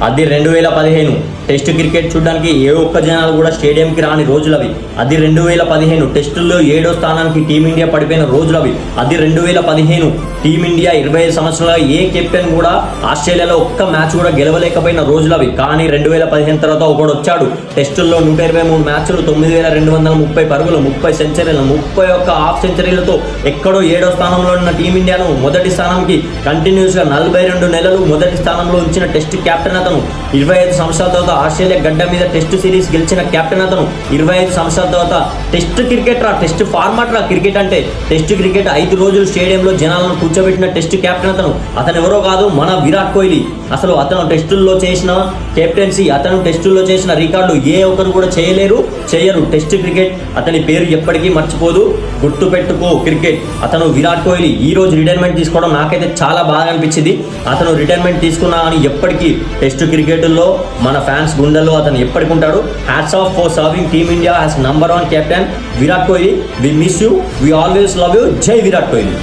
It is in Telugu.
అది 2015 టెస్ట్ క్రికెట్ చూడడానికి ఏ ఒక్క జనాలు కూడా స్టేడియంకి రాని రోజులవి. అది 2015 టెస్టుల్లో 7వ స్థానానికి టీమిండియా పడిపోయిన రోజులవి. అది 2015 టీమిండియా 25 సంవత్సరాల ఏ కెప్టెన్ కూడా ఆస్ట్రేలియాలో ఒక్క మ్యాచ్ కూడా గెలవలేకపోయిన రోజులవి. కానీ 2015 తర్వాత ఒకడు వచ్చాడు. టెస్టుల్లో 123 మ్యాచ్లు, 9230 పరుగులు, 30 సెంచరీలు, 31 హాఫ్ సెంచరీలతో ఎక్కడో 7వ స్థానంలో ఉన్న టీమిండియాను మొదటి స్థానంకి కంటిన్యూస్గా 42 నెలలు మొదటి స్థానంలో ఉంచిన టెస్ట్ కెప్టెన్ అతను. 25 సంవత్సరాల తర్వాత ఆస్ట్రేలియా గడ్డ మీద టెస్ట్ సిరీస్ గెలిచిన కెప్టెన్ అతను. 25 సంవత్సరాల తర్వాత టెస్ట్ క్రికెట్ రా, టెస్ట్ ఫార్మాట్ రా క్రికెట్ అంటే. టెస్ట్ క్రికెట్ 5 రోజులు స్టేడియంలో జనాలను కూర్చోబెట్టిన టెస్ట్ కెప్టెన్ అతను. అతను ఎవరో కాదు, మన విరాట్ కోహ్లీ. అసలు అతను టెస్టుల్లో చేసిన కెప్టెన్సీ, అతను టెస్టుల్లో చేసిన రికార్డులు ఏ ఒక్కరు కూడా చేయరు. టెస్ట్ క్రికెట్ అతని పేరు ఎప్పటికీ మర్చిపోదు. గుర్తుపెట్టుకో క్రికెట్. అతను విరాట్ కోహ్లీ ఈ రోజు రిటైర్మెంట్ తీసుకోవడం నాకైతే చాలా బాగా అనిపించింది. అతను రిటైర్మెంట్ తీసుకున్నా అని ఎప్పటికీ టెస్ట్ క్రికెట్లో మన ఫ్యాన్స్ గుండెల్లో అతను ఎప్పటికి ఉంటాడు. Hats off for serving team India as #1 captain Virat Kohli. We miss you, we always love you. జై విరాట్ కోహ్లీ.